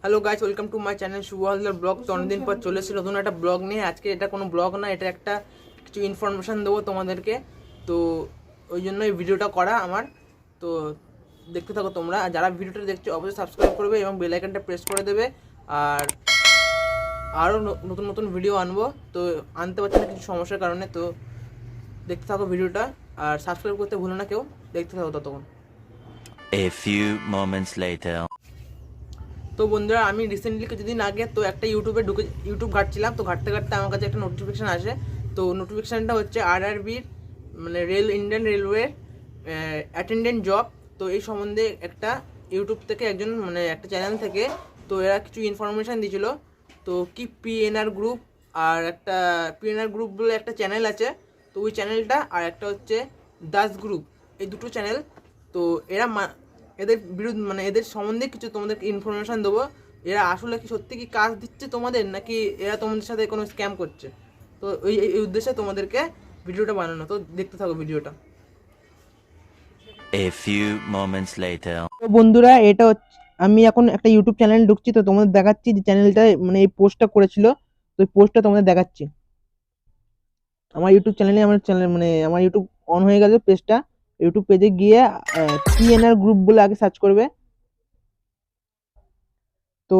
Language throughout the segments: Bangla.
Hello guys, welcome to my channel Shubho Haldar blog. তো অনেকদিন পর চলে এসেছি নতুন একটা ব্লগ নিয়ে। আজকে এটা কোনো ব্লগ না, এটা একটা কিছু ইনফরমেশান দেবো তোমাদেরকে। তো ওই জন্য এই ভিডিওটা করা আমার। তো দেখতে থাকো তোমরা। আর যারা ভিডিওটা দেখছো অবশ্যই সাবস্ক্রাইব করবে এবং বেল আইকনটা প্রেস করে দেবে। আর আরও নতুন নতুন ভিডিও আনবো, তো আনতে পারছি না কিছু সমস্যার কারণে। তো দেখতে থাকো ভিডিওটা, আর সাবস্ক্রাইব করতে ভুলো না কেউ। দেখতে থাকো ততক্ষণ। A few moments later. তো বন্ধুরা, আমি রিসেন্টলি কিছুদিন আগে তো একটা ইউটিউব ঘাটছিলাম। তো ঘাটতে ঘাটতে আমার কাছে একটা নোটিফিকেশান আসে। তো নোটিফিকেশানটা হচ্ছে আরআরবির, মানে ইন্ডিয়ান রেলওয়ে অ্যাটেন্ডেন্ট জব। তো এই সম্বন্ধে একটা ইউটিউব থেকে একজন, মানে একটা চ্যানেল থেকে, তো এরা কিছু ইনফরমেশান দিয়েছিল। তো কি পিএনআর গ্রুপ, আর একটা পিএনআর গ্রুপ বলে একটা চ্যানেল আছে। তো ওই চ্যানেলটা, আর একটা হচ্ছে দাস গ্রুপ, এই দুটো চ্যানেল। তো এরা এদের বিরুদ্ধে, মানে এদের সম্বন্ধে কিছু তোমাদের ইনফরমেশান দেবো। এরা আসলে কি সত্যি কি কাজ দিচ্ছে তোমাদের, নাকি এরা তোমাদের সাথে কোনো স্ক্যাম করছে। তো এই উদ্দেশ্যে তোমাদেরকে ভিডিওটা বানানো। তো দেখতে থাকো ভিডিওটা। A few moments later. তো বন্ধুরা, এটা হচ্ছে, আমি এখন একটা ইউটিউব চ্যানেল ঢুকছি। তো তোমাদের দেখাচ্ছি যে চ্যানেলটা, মানে এই পোস্টটা করেছিল। তো এই পোস্টটা তোমাদের দেখাচ্ছি। আমার ইউটিউব চ্যানেলে, আমার ইউটিউব অন হয়ে গেছে পেজটা। ইউটিউব পেজে গিয়ে পিএনআর গ্রুপ বলে আগে সার্চ করবে। তো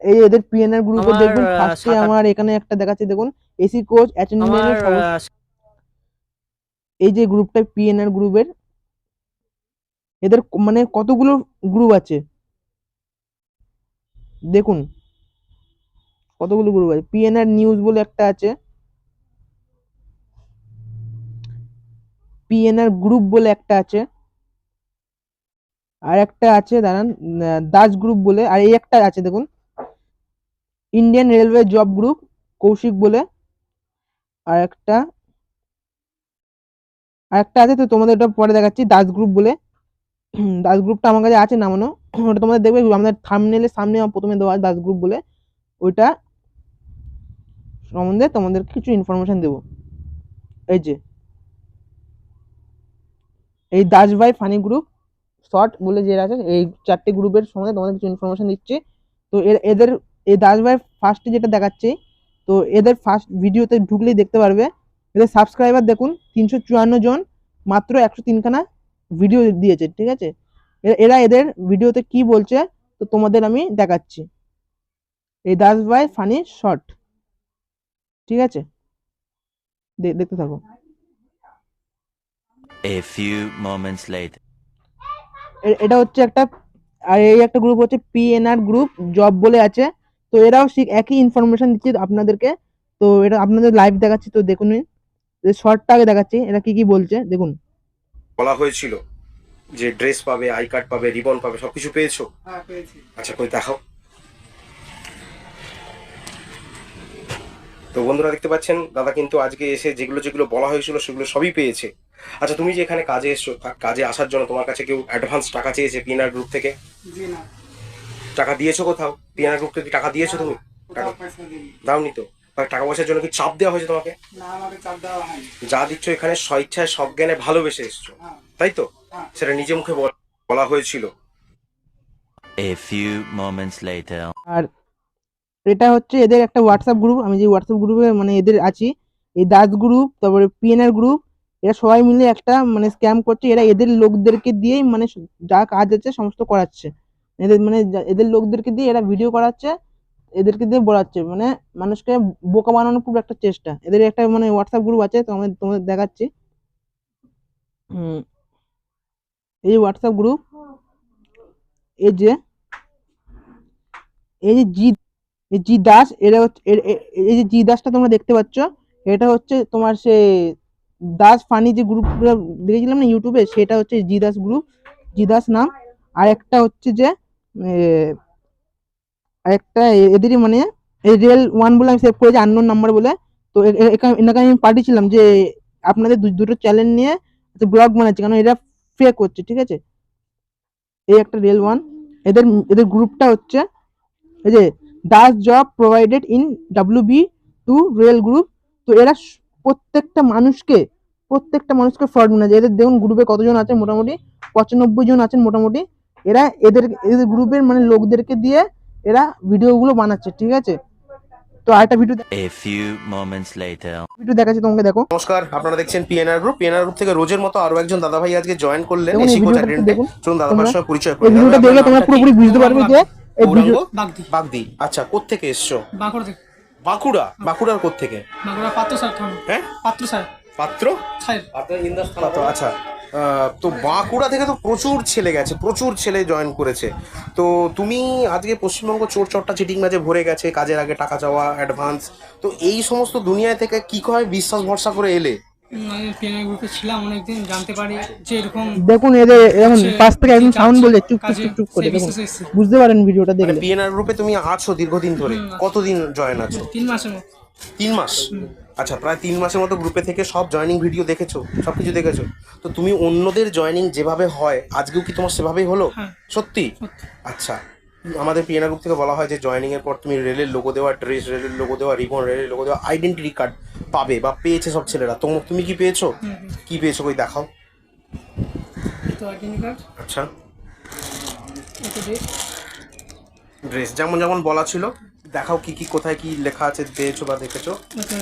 এই এদের পিএনআর গ্রুপে দেখবেন ফার্স্টে আমার এখানে একটা দেখাচ্ছে, দেখুন, এসি কোচ অ্যাটেন্ডেন্টের। এই যে গ্রুপটা পিএনআর গ্রুপের, এদের মানে কতগুলো গ্রুপ আছে দেখুন, কতগুলো গ্রুপ আছে। পিএনআর নিউজ বলে একটা আছে, পিএনআর গ্রুপ বলে একটা আছে, আর একটা আছে, দাঁড়ান, দাস গ্রুপ বলে। আর এই একটা আছে দেখুন, Indian railway job group Koushik বলে। আর একটা আছে, তো তোমাদের ওটা পরে দেখাচ্ছি, দাস গ্রুপ বলে। দাস গ্রুপটা আমার কাছে আছে নামানো। ওটা তোমাদের দেখবে আমাদের থাম্বনেলের সামনে প্রথমে দেওয়া আছে দাস গ্রুপ বলে। ওইটা সম্বন্ধে তোমাদের কিছু ইনফরমেশন দেবো। এই যে এই দাস ভাই ফানি গ্রুপ শর্ট বলে যে আছে, এই চারটে গ্রুপের সম্বন্ধে তোমাদের কিছু ইনফরমেশন দিচ্ছে। তো এদের এই দাস ভাই ফার্স্টে যেটা দেখাচ্ছে, তো এদের ফার্স্ট ভিডিওতে ঢুকলেই দেখতে পারবে এদের সাবস্ক্রাইবার দেখুন 354 জন, মাত্র 103খানা ভিডিও দিয়েছে, ঠিক আছে। এরা এদের ভিডিওতে কি বলছে তো তোমাদের আমি দেখাচ্ছি। এই দাস ভাই ফানি শর্ট, ঠিক আছে, দেখতে থাকো। A few moments later. এটা হচ্ছে একটা, আর এই একটা গ্রুপ হচ্ছে পিএনআর গ্রুপ জব বলে আছে। তো এরাও একই ইনফরমেশন দিচ্ছে আপনাদেরকে। তো এটা আপনাদের লাইভ দেখাচ্ছি, তো দেখুন, শর্টটা আগে দেখাচ্ছি এরা কি কি বলছে দেখুন। বলা হয়েছিল যে ড্রেস পাবে, আই কার্ড পাবে, রিবন পাবে, সবকিছু পেয়েছো? হ্যাঁ পেয়েছি। আচ্ছা, কই দেখাও। তো বন্ধুরা দেখতে পাচ্ছেন, দাদা কিন্তু আজকে এসে যেগুলো যেগুলো বলা হয়েছিল সেগুলো সবই পেয়েছে। আচ্ছা, তুমি যে এখানে কাজে এসছো, কাজে আসার জন্য তোমার কাছে কেউ অ্যাডভান্স টাকা চেয়েছে পিএনআর গ্রুপ থেকে? জি না, টাকা দিয়েছো কোথাও? পিএনআর গ্রুপ থেকে টাকা দিয়েছো তুমি? টাকা কোথাও পয়সা দিইনি। দাওনি তো? টাকা পয়সার জন্য কি চাপ দেওয়া হয়েছে তোমাকে? না, আমাকে চাপ দেওয়া হয়নি। যা দিচ্ছ এখানে স্বইচ্ছায় সজ্ঞানে ভালোবেসে এসছো, হ্যাঁ তাই তো? হ্যাঁ। সেটা নিজে মুখে বলা হয়েছিল। A few moments later. আর এটা হচ্ছে এদের একটা হোয়াটসঅ্যাপ গ্রুপ, আমি যে হোয়াটসঅ্যাপ গ্রুপে মানে এদের আছি, এই দাস গ্রুপ, তারপরে পিএনআর গ্রুপ, এরা সবাই মিলে একটা মানে স্ক্যাম করছে। এরা এদের লোকদেরকে দিয়েই মানে যা কাজ আছে সমস্ত করাচ্ছে। এদের মানে এদের লোকদেরকে দিয়ে এরা ভিডিও করাচ্ছে, এদেরকে দিয়ে বলাচ্ছে, মানে মানুষকে বোকা বানানোর খুব একটা চেষ্টা। এদের একটা মানে হোয়াটসঅ্যাপ গ্রুপ আছে, তো আমি তোমাদের দেখাচ্ছি। এই হোয়াটসঅ্যাপ গ্রুপ, এই যে এই যে জি দাস, এরা হচ্ছে এই যে জি দাসটা তোমরা দেখতে পাচ্ছ, এটা হচ্ছে তোমার সে দাস ফানি যে গ্রুপ দেখেছিলাম না ইউটিউবে, সেটা হচ্ছে জি দাস গ্রুপ, জি দাস নাম। আর একটা হচ্ছে যে আরেকটা এদেরই মানে এই রিয়েল ওয়ান বলে আমি সেভ করেছি, আননোন নাম্বার বলে। তো এনাকে আমি পাঠিয়েছিলাম যে আপনাদের দুটো চ্যানেল নিয়ে ব্লগ বানাচ্ছি, কারণ এরা ফেক হচ্ছে, ঠিক আছে। এই একটা রিয়েল ওয়ান, এদের এদের গ্রুপটা হচ্ছে এই যে Das job provided in WB to rail group. তো এরা প্রত্যেকটা মানুষকে ফ্রড বানাচ্ছে। এদের দেখুন গ্রুপে কতজন আছে, মোটামুটি 95 জন আছেন মোটামুটি। এরা এদের গ্রুপের মানে লোকদেরকে দিয়ে এরা ভিডিওগুলো বানাচ্ছে, ঠিক আছে? তো আরেকটা video A few moments later. দেখাচ্ছি তোমাকে, দেখো। নমস্কার, আপনারা দেখছেন পিএনআর গ্রুপ। পিএনআর গ্রুপ থেকে রোজের মতো আরো একজন দাদা ভাই আজকে জয়েন করলেন দেখুন এই এসি কোচা ভিডিওটা ট্রেন্ডে। দেখুন, চলুন দাদা তোমরা ভাইয়ের সঙ্গে পরিচয় এই করি। ভিডিওটা দেখলে তোমরা পুরোপুরি বুঝতে পারবে যে এই ভিডিও বাগদি বাগদি। আচ্ছা, কোত্থেকে এসছো? বাঁকুড়া থেকে। বাঁকুড়া। বাঁকুড়ার কোত্থেকে? বাঁকুড়া পাত্র স্যার থানা। হ্যাঁ, পাত্র স্যার পাত্র। স্যার পাত্র, আচ্ছা। তো বাঁকুড়া থেকে তো প্রচুর ছেলে গেছে, প্রচুর ছেলে জয়েন করেছে। তো তুমি আজকে পশ্চিমবঙ্গ চোর চট্টা চিটিং বাজে ভরে গেছে, কাজের আগে টাকা চাওয়া, অ্যাডভান্স, তো এই সমস্ত দুনিয়া থেকে কি করে বিশ্বাস ভরসা করে এলে? আমি পিএনআই গ্রুপে ছিলাম অনেকদিন, জানতে পারি যে এরকম দেখুন এদের এমন হচ্ছে, পাশ থেকে একদম কাজ সাউন্ড বলে চুপ কাজে চুপ চুপ করে সেই দেখুন, বিশ্বাসে এসেছি। বুঝতে পারেন ভিডিওটা দেখলে। পিএনআর গ্রুপে তুমি আছো দীর্ঘদিন ধরে, কতদিন জয়েন আছো? 3 মাসের মতো। 3 মাস। আচ্ছা, প্রায় 3 মাসের মতো গ্রুপে থেকে সব জয়েনিং ভিডিও দেখেছো, সব কিছু দেখেছো। তো তুমি অন্যদের জয়েনিং যেভাবে হয় আজকেও কি তোমার সেভাবেই হলো? হ্যাঁ। সত্যি? আচ্ছা, আমাদের পিএনআর গ্রুপ থেকে বলা হয় যে জয়েনিং এর পর তুমি রেলের লোগো দেওয়া, ড্রেস রেলের লোগো দেওয়া, রিবন রেলের লোগো দেওয়া, আইডেন্টিটি কার্ড পাবে বা পেয়েছে সব ছেলেরা। তুমি কি পেয়েছো? কি পেয়েছো কই দেখাও। তো আইডেন্টি কার্ড, আচ্ছা, এটা ডেট, ড্রেস যেমন যেমন বলা ছিল দেখাও, কি কি কোথায় কি লেখা আছে পেয়েছো বা দেখেছো। এটা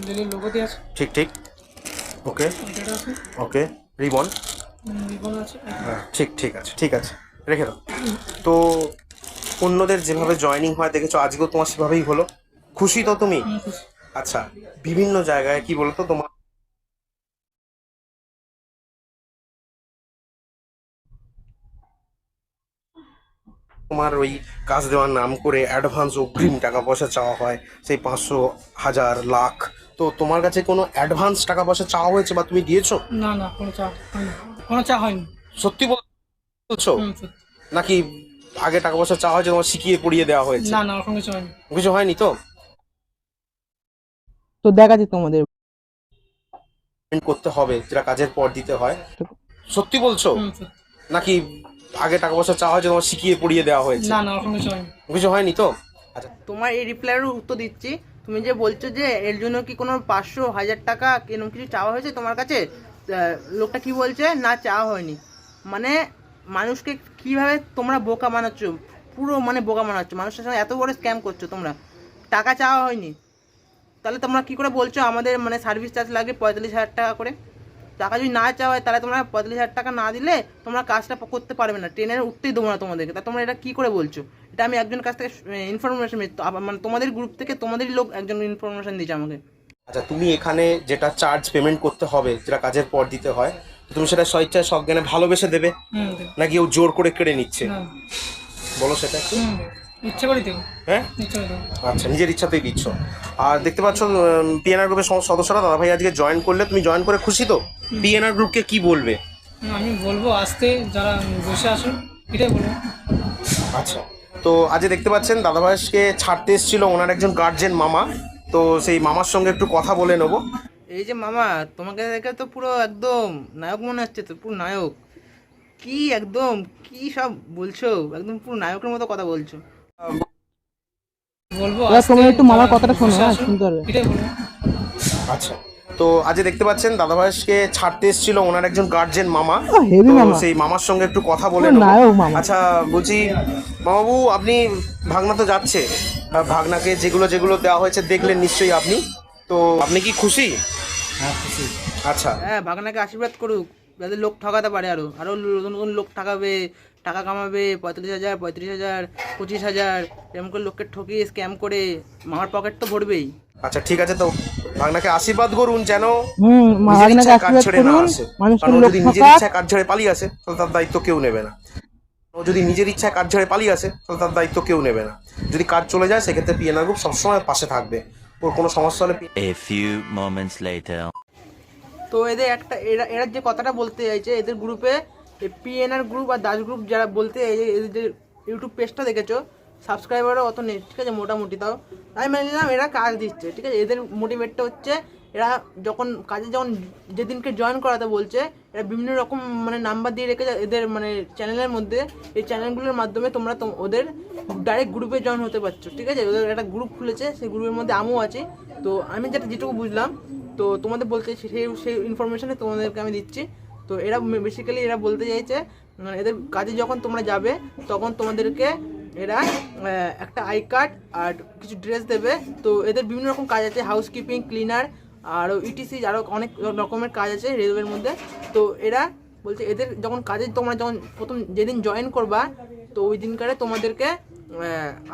রেলের লোগো দিয়ে আছে, ঠিক ঠিক, ওকে এটা আছে, ওকে, রিবন, রিবন আছে। হ্যাঁ, ঠিক ঠিক আছে, ঠিক আছে, রেখে দাও। তো অন্যদের যেভাবে জয়েনিং হয় দেখেছো, আজকেও তোমার সেভাবেই হলো। খুশি তো তুমি? খুশি। আচ্ছা, বিভিন্ন জায়গায় কি বলতো তোমার তোমার ওই কাজ দেওয়ার নাম করে অ্যাডভান্স অগ্রিম টাকা পয়সা চাওয়া হয়, সেই 500, 1000, লাখ। তো তোমার কাছে কোনো অ্যাডভান্স টাকা পয়সা চাওয়া হয়েছে বা তুমি দিয়েছো? না না, কোনো চা হয়নি, কোনো চা হয়নি। সত্যি বলছো সত্যি। নাকি আগে টাকা পয়সা চাওয়া হয়েছে, তোমার শিখিয়ে পড়িয়ে দেওয়া হয়েছে? না না, ওরকম কিছু হয়নি। কিছু হয়নি তো? তো দেখাচ্ছি তোমাদের, পেমেন্ট করতে হবে যেটা কাজের পর দিতে হয়। সত্যি বলছো সত্যি। নাকি আগে টাকা পয়সা চাওয়া হয়েছে, তোমার শিখিয়ে পড়িয়ে দেওয়া হয়েছে? না না, ওরকম কিছু হয়নি। কিছু হয়নি তো? আচ্ছা, তোমার এই রিপ্লাইয়ের উত্তর দিচ্ছি। তুমি যে বলছো যে এর জন্য কি কোনো 500, 1000 টাকা এরকম কিছু চাওয়া হয়েছে তোমার কাছে, লোকটা কি বলছে না চাওয়া হয়নি। মানে মানুষকে কিভাবে তোমরা বোকা বানাচ্ছ, পুরো মানে বোকা বানাচ্ছ, মানুষের সঙ্গে এত বড় স্ক্যাম করছো তোমরা। টাকা চাওয়া হয়নি, তাহলে তোমরা কি করে বলছো আমাদের মানে সার্ভিস চার্জ লাগে 45,000 টাকা করে? টাকা যদি না চাওয়া হয় তাহলে তোমরা 45,000 টাকা না দিলে তোমরা কাজটা করতে পারবে না, ট্রেনে উঠতেই দেবো না তোমাদেরকে। তা তোমরা এটা কি করে বলছো? এটা আমি একজন কাছ থেকে ইনফরমেশন মানে তোমাদের গ্রুপ থেকে তোমাদেরই লোক একজন ইনফরমেশন দিয়েছে আমাকে। আচ্ছা, তুমি এখানে যেটা চার্জ পেমেন্ট করতে হবে, যেটা কাজের পর দিতে হয়, তুমি সেটা স্বেচ্ছায় সজ্ঞানে ভালোবেসে দেবে নাকি ও জোর করে কেড়ে নিচ্ছে? না, বলো সেটা একটু। ইচ্ছে করে দেবো। হ্যাঁ, ইচ্ছে করে দেবো। আচ্ছা, নিজের ইচ্ছাতেই দিচ্ছ। আর দেখতে পাচ্ছ পিএনআর গ্রুপের সদস্যরা দাদা ভাই আজকে জয়েন করলে, তুমি জয়েন করে খুশি তো? পিএনআর গ্রুপকে কি বলবে? আমি বলবো আসতে, যারা বসে আসুন, এটাই বলবো। আচ্ছা, তো আজকে দেখতে পাচ্ছেন দাদা ভাইকে ছাড়তে এসেছিল ওনার একজন গার্জেন মামা। তো সেই মামার সঙ্গে একটু কথা বলে নেবো। এই যে মামা, তোমাকে দেখে তো পুরো একদম নায়ক মনে হচ্ছে, তো পুরো নায়ক। কি একদম কি সব বলছো, একদম পুরো নায়কের মতো কথা বলছো। বলবো তোমরা একটু মামার যারা কথাটা শোনো, বসে হ্যাঁ আসুন, শুনতে পারবে। এটাই বলবো। আচ্ছা, তো আজকে দেখতে পাচ্ছেন দাদা ভাইকে ছাড়তে এসেছিল ওনার একজন গার্জেন মামা। হেভি তো মামা, সেই মামার সঙ্গে একটু কথা বলে পুরো নেবো। নায়ক মামা। আচ্ছা, বলছি মামাবু, আপনি ভাগনা তো যাচ্ছে, ভাগনাকে যেগুলো যেগুলো দেওয়া হয়েছে দেখলেন নিশ্চয়ই আপনি, তো আপনি কি খুশি? হ্যাঁ, খুশি। আচ্ছা, হ্যাঁ, ভাগনাকে আশীর্বাদ করুক যাতে লোক ঠকাতে পারে, আরো আরো নতুন নতুন লোক ঠকাবে, টাকা কামাবে, 35,000, 35,000, 25,000 এরকম করে লোককে ঠকিয়ে স্ক্যাম করে মামার পকেট তো ভরবেই। আচ্ছা, ঠিক আছে। তো ভাগনাকে আশীর্বাদ করুন যেন নিজের ভাগনাকে ইচ্ছায় কাজ আশীর্বাদ ছেড়ে না করুন, আসে। মানুষকে কারণ ও লোক যদি নিজের ঠকাক। ইচ্ছায় কাজ ছেড়ে পালিয়ে আসে তাহলে তার দায়িত্ব কেউ নেবে না। ও যদি নিজের ইচ্ছায় কাজ ছেড়ে পালিয়ে আসে তাহলে তার দায়িত্ব কেউ নেবে না। যদি কাজ চলে যায় সেক্ষেত্রে পিএনআর গ্রুপ সবসময় পাশে থাকবে। ওর কোনো সমস্যা হলে A few moments later. তো এদের একটা এরা যে কথাটা বলতে চাইছে, এদের গ্রুপে পিএনআর গ্রুপ আর দাস গ্রুপ যারা বলতে এদের যে ইউটিউব পেজটা দেখেছো, সাবস্ক্রাইবারও অত নেই, ঠিক আছে, মোটামুটি। তাও আমি মেনে নিলাম এরা কাজ দিচ্ছে, ঠিক আছে। এদের মোটিভেটটা হচ্ছে এরা যখন যেদিনকে জয়েন করাতে বলছে, এরা বিভিন্ন রকম মানে নাম্বার দিয়ে রেখেছে এদের মানে চ্যানেলের মধ্যে। এই চ্যানেলগুলোর মাধ্যমে তোমরা ওদের ডাইরেক্ট গ্রুপে জয়েন হতে পারছো, ঠিক আছে। ওদের একটা গ্রুপ খুলেছে, সেই গ্রুপের মধ্যে আমিও আছি। তো আমি যেটুকু বুঝলাম, তো তোমাদের বলতে সেই ইনফরমেশনে তোমাদেরকে আমি দিচ্ছি। তো এরা বেসিক্যালি এরা বলতে চাইছে এদের কাজে যখন তোমরা যাবে তখন তোমাদেরকে এরা একটা আই কার্ড আর কিছু ড্রেস দেবে। তো এদের বিভিন্ন রকম কাজ আছে, হাউসকিপিং, ক্লিনার, আরও ইটিসি, আরও অনেক রকমের কাজ আছে রেলওয়ের মধ্যে। তো এরা বলছে এদের যখন কাজে তোমরা যখন প্রথম যেদিন জয়েন করবা, তো ওই দিনকারে তোমাদেরকে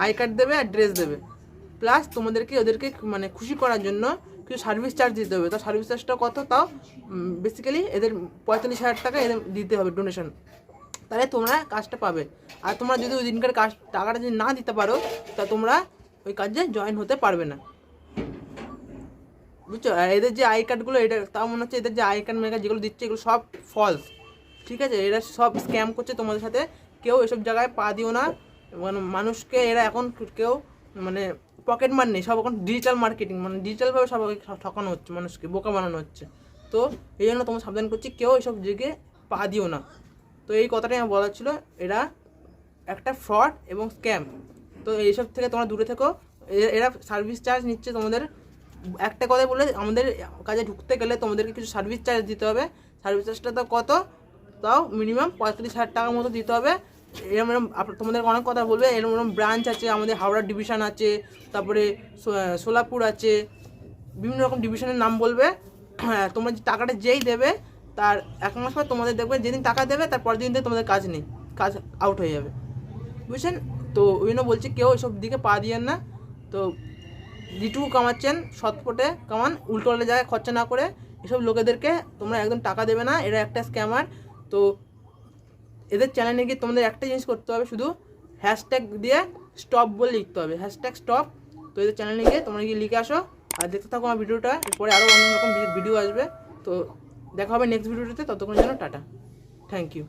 আই কার্ড দেবে আর ড্রেস দেবে, প্লাস তোমাদেরকে ওদেরকে মানে খুশি করার জন্য কিছু সার্ভিস চার্জ দিতে হবে। তো সার্ভিস চার্জটা কত, তাও বেসিক্যালি এদের 45,000 টাকা এদের দিতে হবে ডোনেশন, তাহলে তোমরা কাজটা পাবে। আর তোমরা যদি ওই দিনকার কাজ টাকাটা যদি না দিতে পারো, তা তোমরা ওই কাজে জয়েন হতে পারবে না, বুঝছো। আর এদের যে আই কার্ডগুলো, এটা তাও মনে হচ্ছে এদের যে আই কার্ড মেকার যেগুলো দিচ্ছে এগুলো সব ফলস, ঠিক আছে। এরা সব স্ক্যাম করছে তোমাদের সাথে। কেউ এসব জায়গায় পা দিও না, মানে মানুষকে এরা এখন কেউ মানে পকেট মার নেই, সব এখন ডিজিটাল মার্কেটিং, মানে ডিজিটালভাবে সবাইকে ঠকানো হচ্ছে, মানুষকে বোকা বানানো হচ্ছে। তো এই জন্য তোমার সাবধান করছি, কেউ এসব জায়গায় পা দিও না। তো এই কথাটাই আমার বলার ছিল, এরা একটা ফ্রড এবং স্ক্যাম। তো এইসব থেকে তোমরা দূরে থেকো। এরা সার্ভিস চার্জ নিচ্ছে তোমাদের, একটা কথা বলে আমাদের কাজে ঢুকতে গেলে তোমাদেরকে কিছু সার্ভিস চার্জ দিতে হবে। সার্ভিস চার্জটা তো কত, তাও মিনিমাম 35,000 টাকার মতো দিতে হবে। এরকম তোমাদের অনেক কথা বলবে, এরকম ব্রাঞ্চ আছে, আমাদের হাওড়া ডিভিশন আছে, তারপরে সোলাপুর আছে, বিভিন্ন রকম ডিভিশনের নাম বলবে। হ্যাঁ, তোমরা যে টাকাটা যেই দেবে তার 1 মাস পর তোমাদের দেখবে যেদিন টাকা দেবে তার পরের দিন থেকে তোমাদের কাজ নেই, কাজ আউট হয়ে যাবে, বুঝছেন। তো ওই জন্য বলছি কেউ এসব দিকে পা দিয়েন না। তো যেটুকু কামাচ্ছেন সৎপটে কামান, উল্টো পাল্টা জায়গায় খরচা না করে। এসব লোকেদেরকে তোমরা একদম টাকা দেবে না, এরা একটা স্ক্যামার। তো এদের চ্যানেলে গিয়ে তোমাদের একটা জিনিস করতে হবে, শুধু হ্যাশট্যাগ দিয়ে স্টপ বলে লিখতে হবে, হ্যাশট্যাগ স্টপ। তো এদের চ্যানেলে গিয়ে তোমরা গিয়ে লিখে আসো আর দেখতে থাকো আমার ভিডিওটা। এরপরে আরও অন্য রকম ভিডিও আসবে। তো দেখা হবে নেক্সট ভিডিওটাতে, ততক্ষণের জন্য টাটা, থ্যাংক ইউ।